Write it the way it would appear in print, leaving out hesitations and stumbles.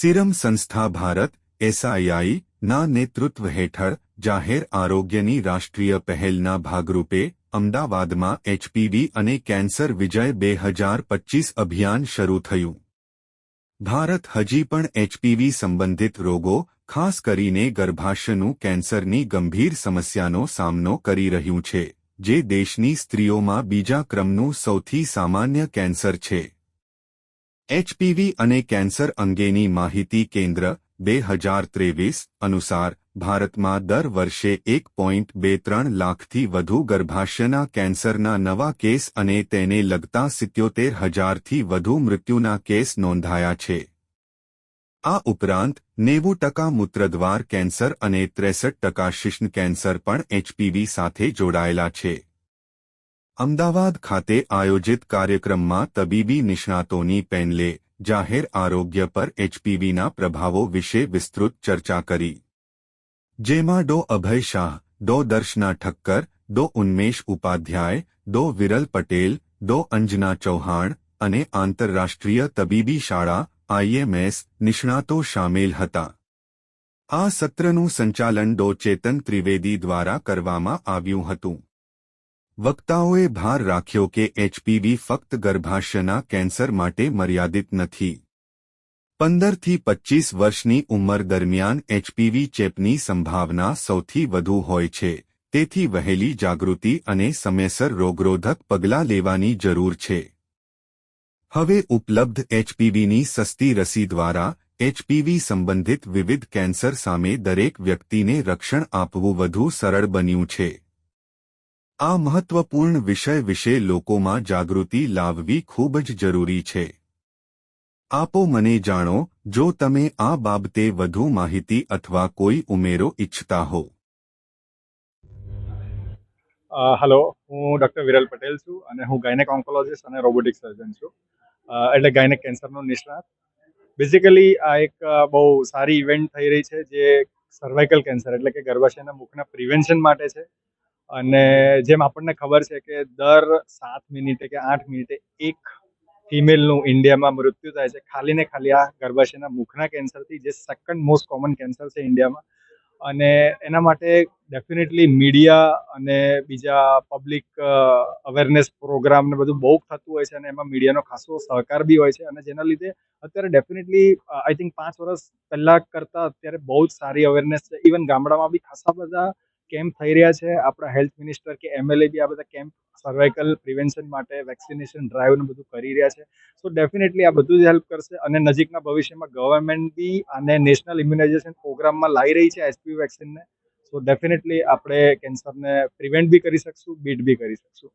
Serum સંસ્થા ભારત એસઆઈઆઈ ના નેતૃત્વ હેઠળ જાહેર આરોગ્યની રાષ્ટ્રીય પહેલના ભાગરૂપે અમદાવાદમાં એચપીવી અને કેન્સર વિજય 2025 અભિયાન શરૂ થયું. ભારત હજી પણ એચપીવી સંબંધિત રોગો, ખાસ કરીને ગર્ભાશયનું કેન્સરની ગંભીર સમસ્યાનો સામનો કરી રહ્યું છે, જે દેશની સ્ત્રીઓમાં બીજા ક્રમનું સૌથી સામાન્ય કેન્સર છે. એચપીવી અને કેન્સર અંગેની માહિતી કેન્દ્ર 2023 અનુસાર ભારતમાં દર વર્ષે 1.23 લાખથી વધુ ગર્ભાશયના કેન્સરના નવા કેસ અને તેને લગતા 77,000થી વધુ મૃત્યુના કેસ નોંધાયા છે. આ ઉપરાંત 90% મૂત્રદ્વાર કેન્સર અને 63% શિશ્ન કેન્સર પણ એચપીવી સાથે જોડાયેલા છે. અમદાવાદ ખાતે આયોજિત કાર્યક્રમમાં તબીબી નિષ્ણાતોની પેનલે જાહેર આરોગ્ય પર એચપીવીના પ્રભાવો વિશે વિસ્તૃત ચર્ચા કરી, જેમાં ડો. અભય શાહ, ડો. દર્શના ઠક્કર, ડો. ઉન્મેશ ઉપાધ્યાય, ડો. વિરલ પટેલ, ડો. અંજના ચૌહાણ અને આંતરરાષ્ટ્રીય તબીબી શાળા આઈએમએસ નિષ્ણાતો શામેલ હતા. આ સત્રનું સંચાલન ડો. ચેતન ત્રિવેદી દ્વારા કરવામાં આવ્યું હતું. વક્તાઓએ ભાર રાખ્યો કે એચપીવી ફક્ત ગર્ભાશયના કેન્સર માટે મર્યાદિત નથી. 15 થી 25 વર્ષની ઉંમર દરમિયાન એચપીવી ચેપની સંભાવના સૌથી વધુ હોય છે, તેથી વહેલી જાગૃતિ અને સમયસર રોગરોધક પગલાં લેવાની જરૂર છે. હવે ઉપલબ્ધ એચપીવીની સસ્તી રસી દ્વારા એચપીવી સંબંધિત વિવિધ કેન્સર સામે દરેક વ્યક્તિને રક્ષણ આપવું વધુ સરળ બન્યું છે. આ મહત્વપૂર્ણ વિષય વિશે લોકોમાં જાગૃતિ લાવવી ખૂબ જ જરૂરી છે. આપો મને જાણો જો તમે આ બાબતે વધુ માહિતી અથવા કોઈ ઉમેરો ઈચ્છતા હો. હેલો, હું ડૉક્ટર વિરલ પટેલ છું અને હું ગાયનેક ઓન્કોલોજિસ્ટ અને રોબોટિક સર્જન છું, એટલે ગાયનેક કેન્સરનો નિષ્ણાત. બેઝિકલી આ એક બહુ સારી ઇવેન્ટ થઈ રહી છે જે સર્વાઇકલ કેન્સર એટલે કે ગર્ભાશયના મુખના પ્રિવેન્શન માટે છે. અને જેમ આપણને ખબર છે કે દર 7 મિનિટે કે 8 મિનિટે એક ફિમેલનું ઇન્ડિયામાં મૃત્યુ થાય છે ખાલી ને ખાલી આ ગર્ભાશયના મુખના કેન્સરથી, જે સેકન્ડ મોસ્ટ કોમન કેન્સર છે ઇન્ડિયામાં. અને એના માટે ડેફિનેટલી મીડિયા અને બીજા પબ્લિક અવેરનેસ પ્રોગ્રામ ને બધું બહુ થતું હોય છે અને એમાં મીડિયાનો ખાસો સહકાર બી હોય છે. અને જેના લીધે અત્યારે ડેફિનેટલી આઈ થિંક 5 વર્ષ પહેલાં કરતાં અત્યારે બહુ જ સારી અવેરનેસ છે. ઇવન ગામડામાં બી ખાસા બધા કેમ્પ થઈ રહ્યા છે. આપણા હેલ્થ મિનિસ્ટર કે એમએલએ બી આ બધા કેમ્પ સર્વાઇકલ પ્રિવેન્શન માટે વેક્સિનેશન ડ્રાઈવ ને બધું કરી રહ્યા છે. સો ડેફિનેટલી આ બધું જ હેલ્પ કરશે. અને નજીકના ભવિષ્યમાં ગવર્મેન્ટ બી આને નેશનલ ઇમ્યુનાઇઝેશન પ્રોગ્રામમાં લાવી રહી છે એચપીવી વેક્સિનને. સો ડેફિનેટલી આપણે કેન્સરને પ્રિવેન્ટ બી કરી શકશું, બીટ બી કરી શકશું.